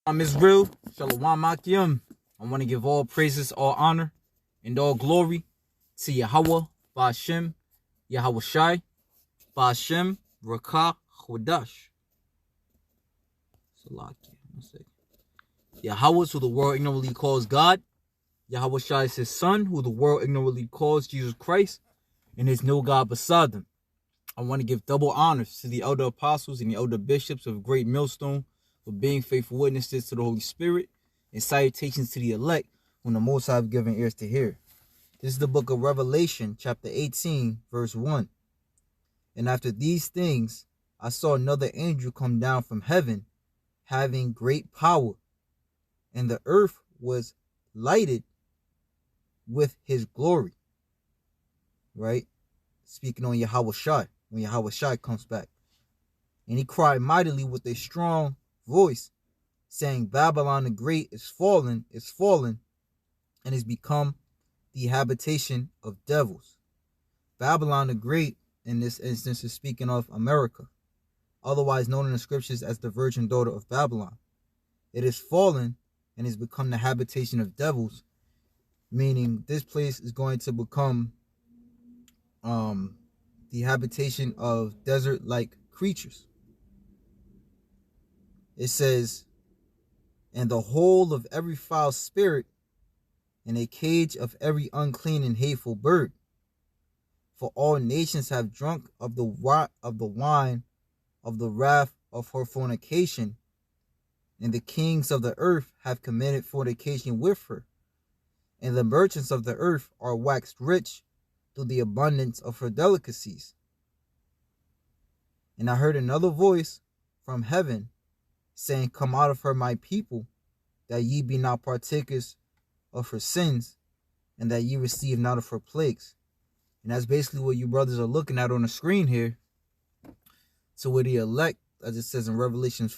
Israel, Shalom Akim. I want to give all praises, all honor, and all glory to Yahweh, Ba'ashem, Yahweh Shai, Ba'ashem, Rakah, Chodash. Salakia. Yahweh, who the world ignorantly calls God. Yahweh Shai is his son, who the world ignorantly calls Jesus Christ, and his no God beside them. I want to give double honors to the elder apostles and the elder bishops of Great Millstone for being faithful witnesses to the Holy Spirit, and salutations to the elect whom the Most High have given ears to hear. This is the book of Revelation, chapter 18, verse 1. And after these things, I saw another angel come down from heaven, having great power, and the earth was lighted with his glory. Right? Speaking on Yahweh Shai, when Yahweh Shai comes back. And he cried mightily with a strong voice, saying, Babylon the Great is fallen, and is become the habitation of devils. Babylon the Great, in this instance, is speaking of America, otherwise known in the scriptures as the virgin daughter of Babylon. It is fallen and has become the habitation of devils, meaning this place is going to become the habitation of desert-like creatures. It says, and the whole of every foul spirit, and a cage of every unclean and hateful bird. For all nations have drunk of the wine of the wrath of her fornication, and the kings of the earth have committed fornication with her, and the merchants of the earth are waxed rich through the abundance of her delicacies. And I heard another voice from heaven, saying, Come out of her, my people, that ye be not partakers of her sins, and that ye receive not of her plagues. And that's basically what you brothers are looking at on the screen here. So where the elect, as it says in Revelation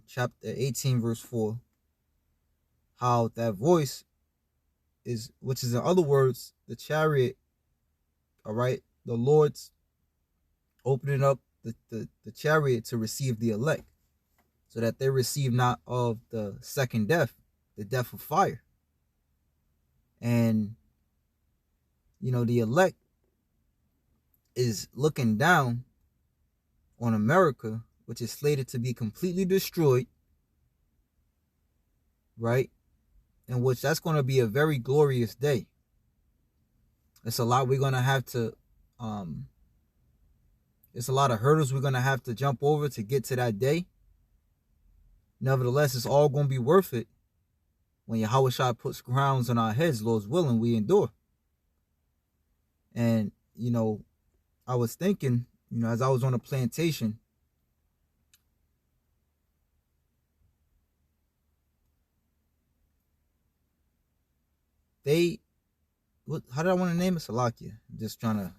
chapter 18, verse 4, how that voice is, which is in other words, the chariot, all right, the Lord's opening up the chariot to receive the elect, so that they receive not of the second death, the death of fire. And, you know, the elect is looking down on America, which is slated to be completely destroyed, right? In which that's going to be a very glorious day. It's a lot we're going to have to, it's a lot of hurdles we're going to have to jump over to get to that day. Nevertheless, it's all going to be worth it when Yahweh Shai puts crowns on our heads, Lord's willing, we endure. And, you know, I was thinking, you know, as I was on a plantation, how did I want to name it? Salakia. Just trying to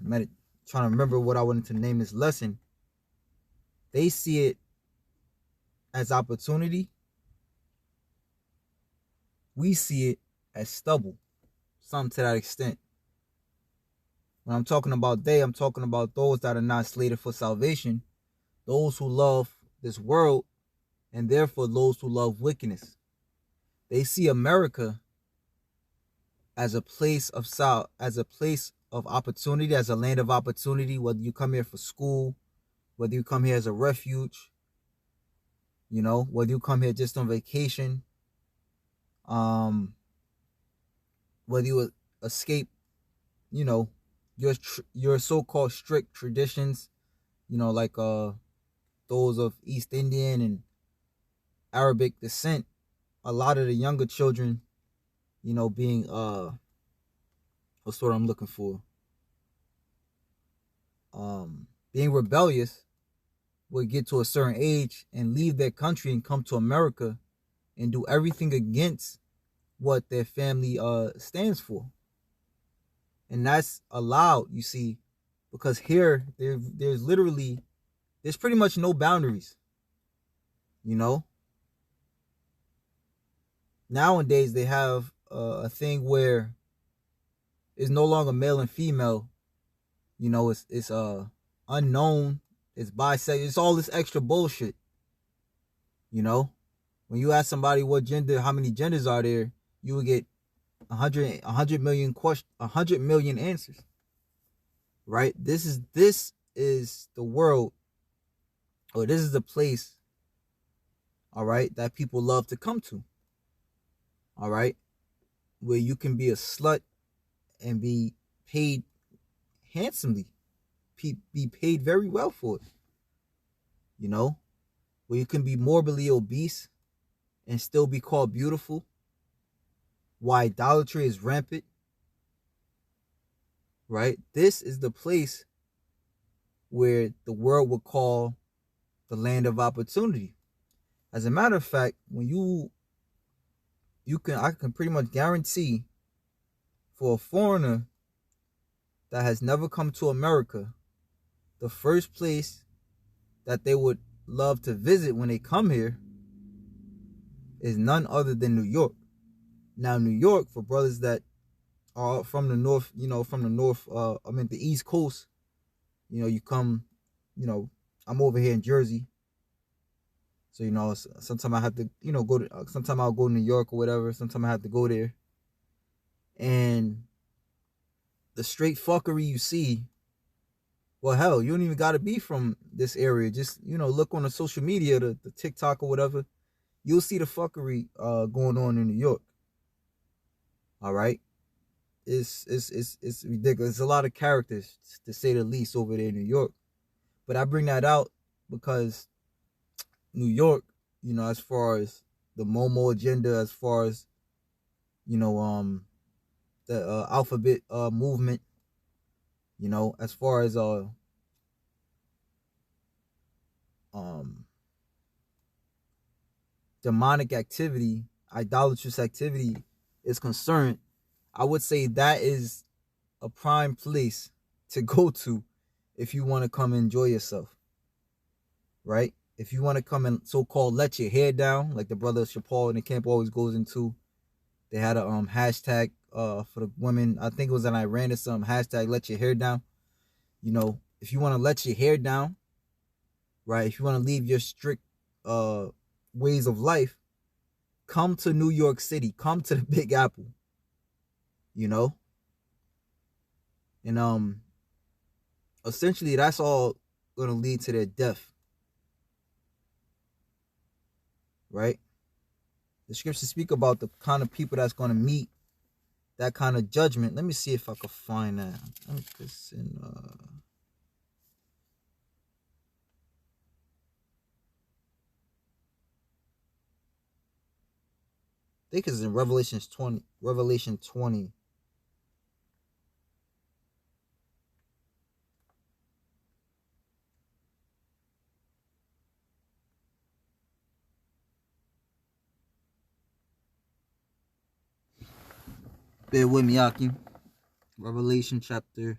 remember what I wanted to name this lesson. They see it as opportunity. We see it as stubble, something to that extent. When I'm talking about they, I'm talking about those that are not slated for salvation, those who love this world, and therefore those who love wickedness. They see America as a place of opportunity, as a land of opportunity, whether you come here for school, whether you come here as a refuge, you know, whether you come here just on vacation, whether you escape, you know, your so-called strict traditions, you know, like those of East Indian and Arabic descent. A lot of the younger children, you know, being what's what I'm looking for? Being rebellious, would get to a certain age and leave their country and come to America and do everything against what their family stands for. And that's allowed, you see, because here there's pretty much no boundaries. You know, nowadays they have a thing where it's no longer male and female. You know, it's unknown, it's bisexual, it's all this extra bullshit. You know, when you ask somebody what gender, how many genders are there, you would get 100 million questions, 100 million answers. Right? This is the world, or this is the place, all right, that people love to come to. All right, where you can be a slut and be paid handsomely, be paid very well for it. You know, where you can be morbidly obese and still be called beautiful. Why idolatry is rampant. Right? This is the place where the world would call the land of opportunity. As a matter of fact, when I can pretty much guarantee for a foreigner that has never come to America, the first place that they would love to visit when they come here is none other than New York. Now, New York, for brothers that are from the north, the East Coast, you come, I'm over here in Jersey. So, sometimes I have to, sometimes I'll go to New York or whatever. Sometimes I have to go there. And the straight fuckery you see, well, hell, you don't even got to be from this area. Just, look on the social media, the TikTok or whatever. You'll see the fuckery going on in New York. All right? It's ridiculous. There's a lot of characters, to say the least, over there in New York. But I bring that out because New York, as far as the Momo agenda, as far as, the alphabet movement, as far as demonic activity, idolatrous activity is concerned, I would say that is a prime place to go to if you want to come enjoy yourself. Right? If you want to come and so-called let your hair down, like the brother Shapal in the camp always goes into, they had a hashtag for the women. I think it was in Iran or something. Hashtag let your hair down. If you want to let your hair down, right? If you want to leave your strict ways of life, come to New York City. Come to the Big Apple. And essentially that's all gonna lead to their death. Right? The scriptures speak about the kind of people that's gonna meet that kind of judgment. Let me see if I can find that. I think it's in I think it's in Revelation 20. Bear with me, Akim. Revelation chapter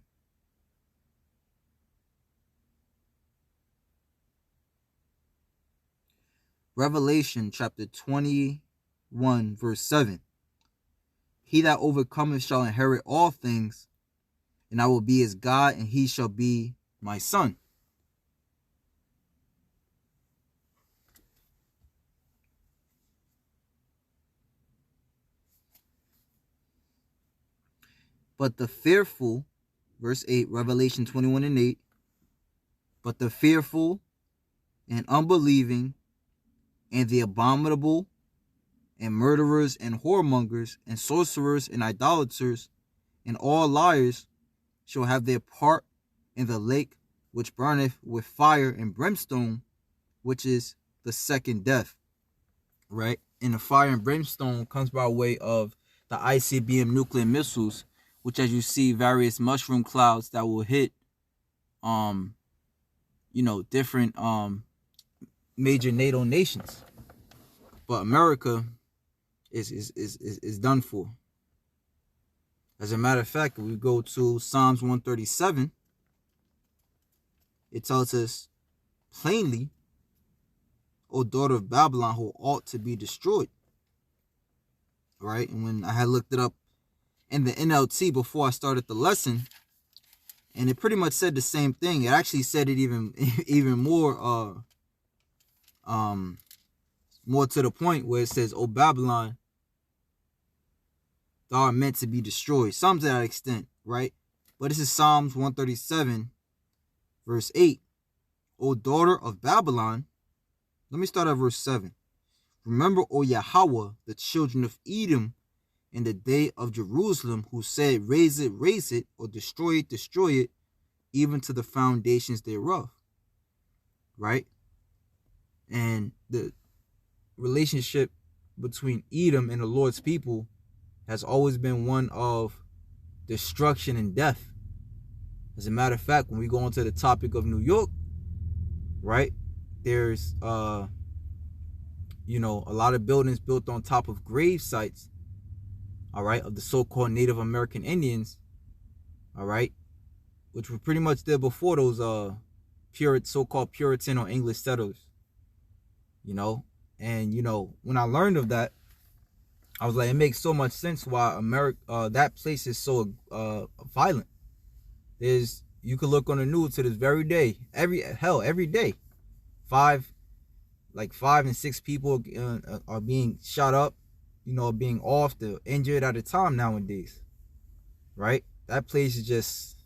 21, verse 7. He that overcometh shall inherit all things, and I will be his God, and he shall be my son. But the fearful, verse 8, Revelation 21 and 8, but the fearful and unbelieving and the abominable and murderers and whoremongers and sorcerers and idolaters and all liars shall have their part in the lake which burneth with fire and brimstone, which is the second death. Right? And the fire and brimstone comes by way of the ICBM nuclear missiles, which, as you see, various mushroom clouds that will hit different major NATO nations. But America is done for. As a matter of fact, if we go to Psalms 137, it tells us plainly, O daughter of Babylon, who ought to be destroyed. Right? And when I had looked it up in the NLT before I started the lesson, and it pretty much said the same thing. It actually said it even more more to the point where it says, "O Babylon, thou art meant to be destroyed." Some to that extent, right? But this is Psalms 137, verse 8. "O daughter of Babylon," let me start at verse 7. "Remember, O Yahweh, the children of Edom in the day of Jerusalem, who said, raise it, or destroy it, even to the foundations thereof." Right? And the relationship between Edom and the Lord's people has always been one of destruction and death. As a matter of fact, when we go into the topic of New York, right, there's a lot of buildings built on top of grave sites, all right, of the so-called Native American Indians, all right, which were pretty much there before those so-called Puritan or English settlers, and when I learned of that, I was like, it makes so much sense why that place is so violent. You could look on the news to this very day, every day, 5 and 6 people are being shot up, being off to injured at a time nowadays, right? That place is just,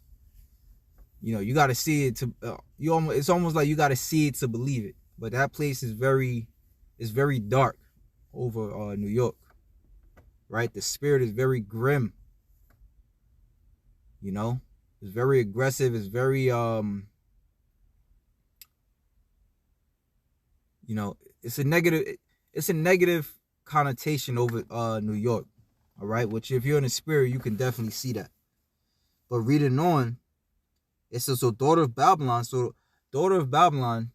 you got to see it to it's almost like you got to see it to believe it. But that place is very dark over New York, right? The spirit is very grim, it's very aggressive, it's very it's a negative connotation over New York, all right, which if you're in the spirit, you can definitely see that. But reading on, it says, "So daughter of Babylon," so daughter of Babylon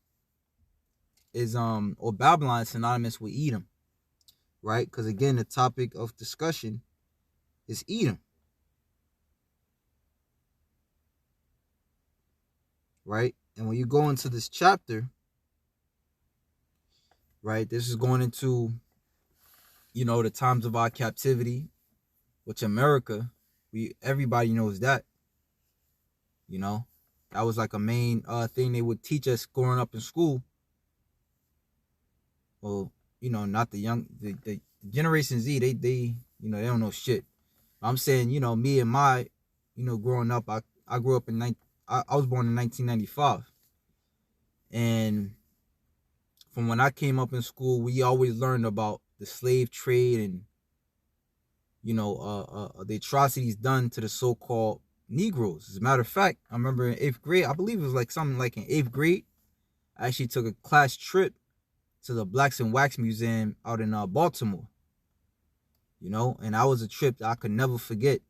is or Babylon is synonymous with Edom, right? Because again, the topic of discussion is Edom, right? And when you go into this chapter, right, this is going into the times of our captivity, which America, everybody knows that, that was like a main thing they would teach us growing up in school. Well, not the Generation Z, they they don't know shit. I'm saying, me and my, growing up, I grew up I was born in 1995. And from when I came up in school, we always learned about the slave trade and, the atrocities done to the so-called Negroes. As a matter of fact, I remember in 8th grade, I believe it was like something like in 8th grade, I actually took a class trip to the Blacks and Wax Museum out in Baltimore, and that was a trip that I could never forget.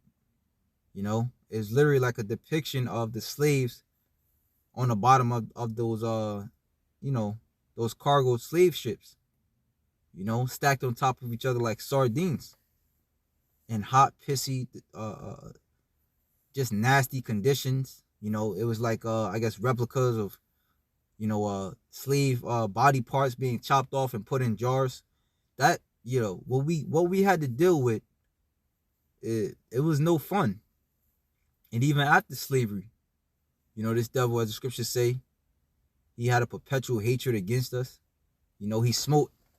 It's literally like a depiction of the slaves on the bottom of those those cargo slave ships, stacked on top of each other like sardines in hot, pissy, just nasty conditions. It was like I guess replicas of slave body parts being chopped off and put in jars. That what we had to deal with, it was no fun. And even after slavery, this devil, as the scriptures say, he had a perpetual hatred against us. He smote